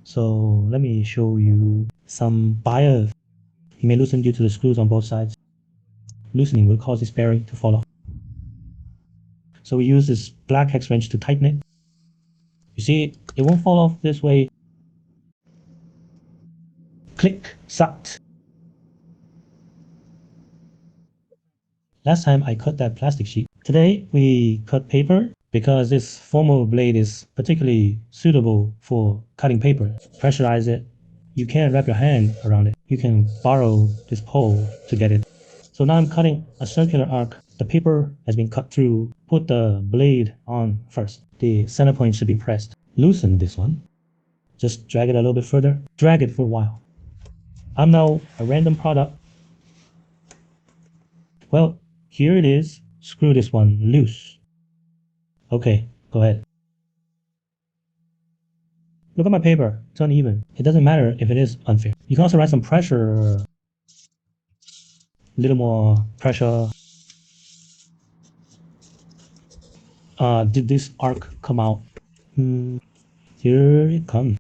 So let me show you some bias. It may loosen due to the screws on both sides. Loosening will cause this bearing to fall off. So we use this black hex wrench to tighten it. You see, it won't fall off this way. Click, sucked. Last time I cut that plastic sheet. Today we cut paper because this formal blade is particularly suitable for cutting paper. Pressurize it. You can't wrap your hand around it. You can borrow this pole to get it. So now I'm cutting a circular arc. The paper has been cut through. Put the blade on first. The center point should be pressed. Loosen this one. Just drag it a little bit further. Drag it for a while. I'm now a random product. Well, here it is. Screw this one loose. Okay, go ahead. Look at my paper. It's uneven. It doesn't matter if it is unfair. You can also write some pressure. A little more pressure. Did this arc come out? Here it comes.